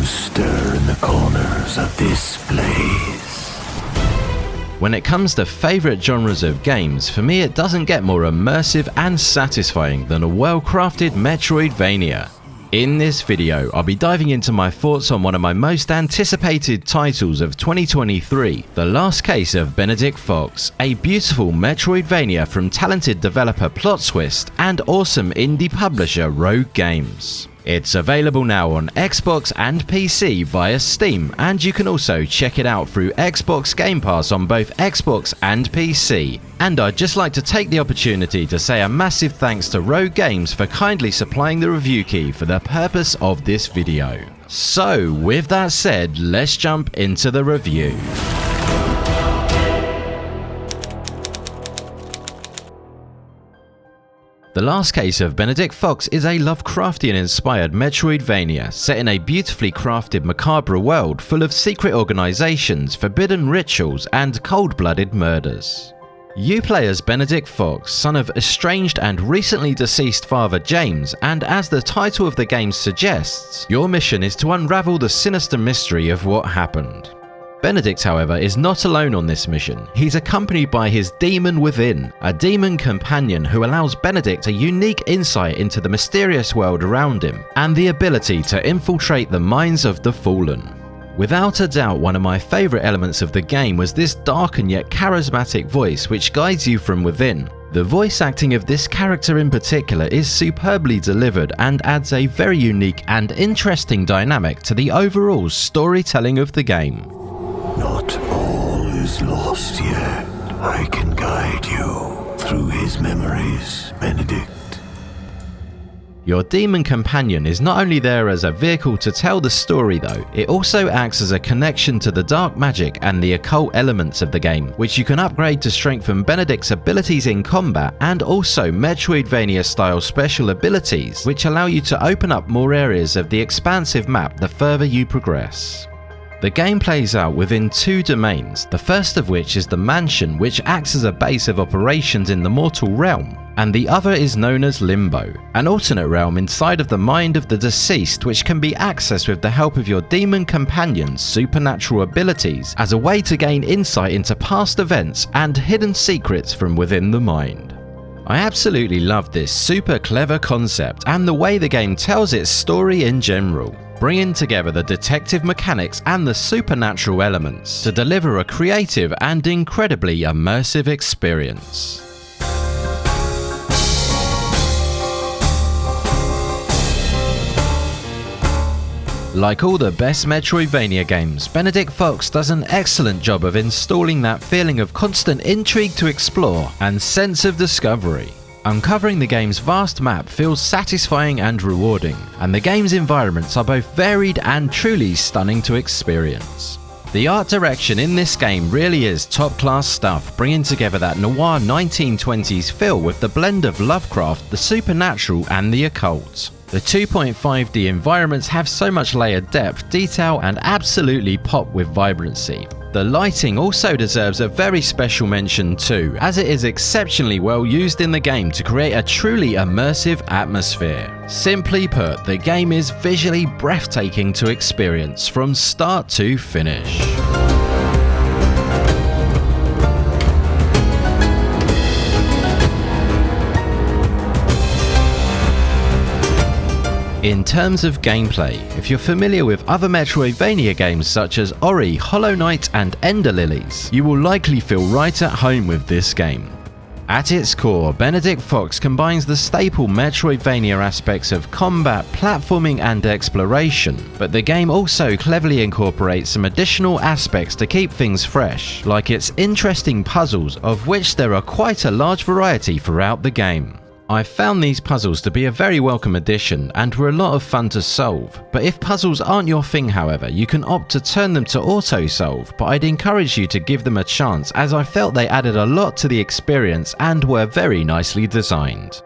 shadows stir in the corners of this place. When it comes to favourite genres of games, for me it doesn't get more immersive and satisfying than a well-crafted Metroidvania. In this video, I'll be diving into my thoughts on one of my most anticipated titles of 2023, The Last Case of Benedict Fox, a beautiful Metroidvania from talented developer Plot Twist and awesome indie publisher Rogue Games. It's available now on Xbox and PC via Steam, and you can also check it out through Xbox Game Pass on both Xbox and PC. And I'd just like to take the opportunity to say a massive thanks to Rogue Games for kindly supplying the review key for the purpose of this video. So with that said, let's jump into the review. The Last Case of Benedict Fox is a Lovecraftian-inspired Metroidvania set in a beautifully crafted macabre world full of secret organizations, forbidden rituals, and cold-blooded murders. You play as Benedict Fox, son of estranged and recently deceased father James, and as the title of the game suggests, your mission is to unravel the sinister mystery of what happened. Benedict, however, is not alone on this mission. He's accompanied by his demon within, a demon companion who allows Benedict a unique insight into the mysterious world around him, and the ability to infiltrate the minds of the fallen. Without a doubt, one of my favourite elements of the game was this dark and yet charismatic voice which guides you from within. The voice acting of this character in particular is superbly delivered and adds a very unique and interesting dynamic to the overall storytelling of the game. Not all is lost yet. I can guide you through his memories, Benedict. Your demon companion is not only there as a vehicle to tell the story though, it also acts as a connection to the dark magic and the occult elements of the game, which you can upgrade to strengthen Benedict's abilities in combat, and also Metroidvania style special abilities which allow you to open up more areas of the expansive map the further you progress. The game plays out within two domains, the first of which is the mansion, which acts as a base of operations in the mortal realm, and the other is known as Limbo, an alternate realm inside of the mind of the deceased which can be accessed with the help of your demon companion's supernatural abilities as a way to gain insight into past events and hidden secrets from within the mind. I absolutely love this super clever concept and the way the game tells its story in general, bringing together the detective mechanics and the supernatural elements to deliver a creative and incredibly immersive experience. Like all the best Metroidvania games, Benedict Fox does an excellent job of installing that feeling of constant intrigue to explore and sense of discovery. Uncovering the game's vast map feels satisfying and rewarding, and the game's environments are both varied and truly stunning to experience. The art direction in this game really is top-class stuff, bringing together that noir 1920s feel with the blend of Lovecraft, the supernatural and the occult. The 2.5D environments have so much layered depth, detail and absolutely pop with vibrancy. The lighting also deserves a very special mention too, as it is exceptionally well used in the game to create a truly immersive atmosphere. Simply put, the game is visually breathtaking to experience from start to finish. In terms of gameplay, if you're familiar with other Metroidvania games such as Ori, Hollow Knight and Ender Lilies, you will likely feel right at home with this game. At its core, Benedict Fox combines the staple Metroidvania aspects of combat, platforming and exploration, but the game also cleverly incorporates some additional aspects to keep things fresh, like its interesting puzzles, of which there are quite a large variety throughout the game. I found these puzzles to be a very welcome addition and were a lot of fun to solve, but if puzzles aren't your thing however, you can opt to turn them to auto-solve, but I'd encourage you to give them a chance as I felt they added a lot to the experience and were very nicely designed.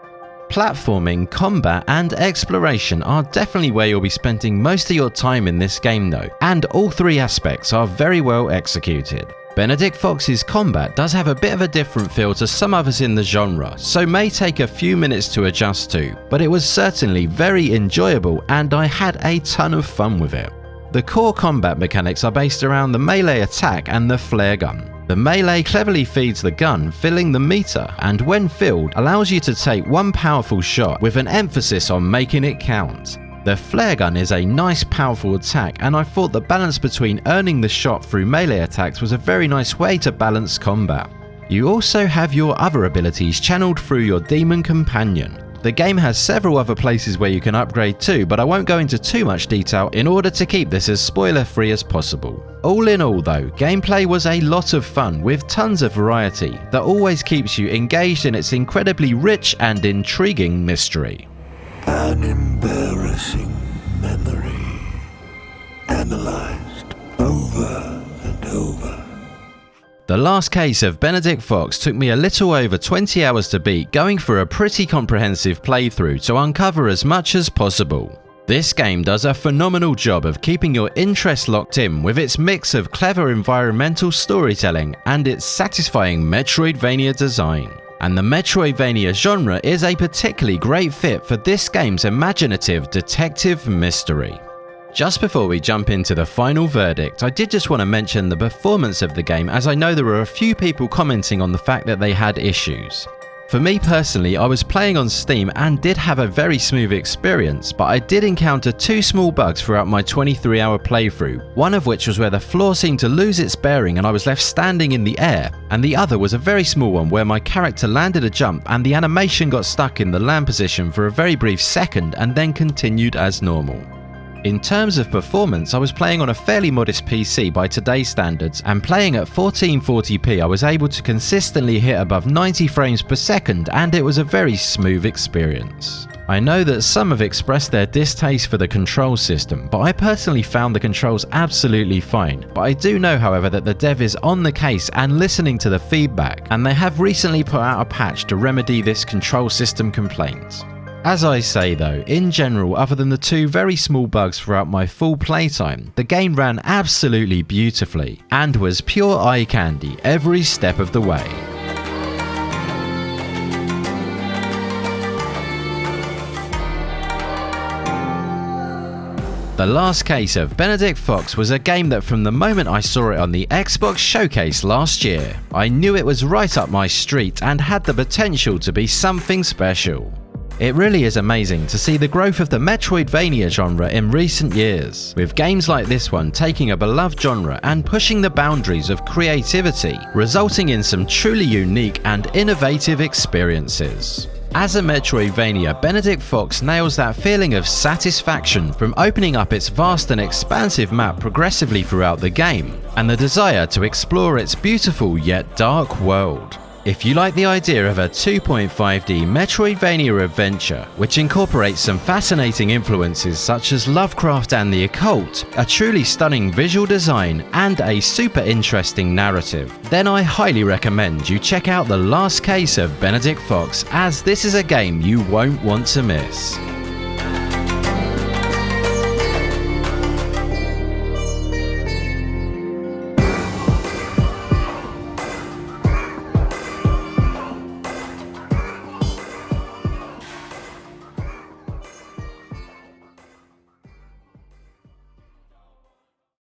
Platforming, combat and exploration are definitely where you'll be spending most of your time in this game though, and all three aspects are very well executed. Benedict Fox's combat does have a bit of a different feel to some others in the genre, so may take a few minutes to adjust to, but it was certainly very enjoyable and I had a ton of fun with it. The core combat mechanics are based around the melee attack and the flare gun. The melee cleverly feeds the gun, filling the meter, and when filled, allows you to take one powerful shot with an emphasis on making it count. The flare gun is a nice powerful attack, and I thought the balance between earning the shot through melee attacks was a very nice way to balance combat. You also have your other abilities channeled through your demon companion. The game has several other places where you can upgrade too, but I won't go into too much detail in order to keep this as spoiler free as possible. All in all though, gameplay was a lot of fun with tons of variety that always keeps you engaged in its incredibly rich and intriguing mystery. An embarrassing memory, analyzed over and over. The Last Case of Benedict Fox took me a little over 20 hours to beat, going through a pretty comprehensive playthrough to uncover as much as possible. This game does a phenomenal job of keeping your interest locked in with its mix of clever environmental storytelling and its satisfying Metroidvania design. And the Metroidvania genre is a particularly great fit for this game's imaginative detective mystery. Just before we jump into the final verdict, I did just want to mention the performance of the game, as I know there were a few people commenting on the fact that they had issues. For me personally, I was playing on Steam and did have a very smooth experience, but I did encounter two small bugs throughout my 23-hour playthrough, one of which was where the floor seemed to lose its bearing and I was left standing in the air, and the other was a very small one where my character landed a jump and the animation got stuck in the land position for a very brief second and then continued as normal. In terms of performance, I was playing on a fairly modest PC by today's standards, and playing at 1440p I was able to consistently hit above 90 frames per second, and it was a very smooth experience. I know that some have expressed their distaste for the control system, but I personally found the controls absolutely fine. But I do know, however, that the dev is on the case and listening to the feedback, and they have recently put out a patch to remedy this control system complaint. As I say though, in general, other than the two very small bugs throughout my full playtime, the game ran absolutely beautifully and was pure eye candy every step of the way. The Last Case of Benedict Fox was a game that from the moment I saw it on the Xbox Showcase last year, I knew it was right up my street and had the potential to be something special. It really is amazing to see the growth of the Metroidvania genre in recent years, with games like this one taking a beloved genre and pushing the boundaries of creativity, resulting in some truly unique and innovative experiences. As a Metroidvania, Benedict Fox nails that feeling of satisfaction from opening up its vast and expansive map progressively throughout the game, and the desire to explore its beautiful yet dark world. If you like the idea of a 2.5D Metroidvania adventure, which incorporates some fascinating influences such as Lovecraft and the occult, a truly stunning visual design, and a super interesting narrative, then I highly recommend you check out The Last Case of Benedict Fox, as this is a game you won't want to miss.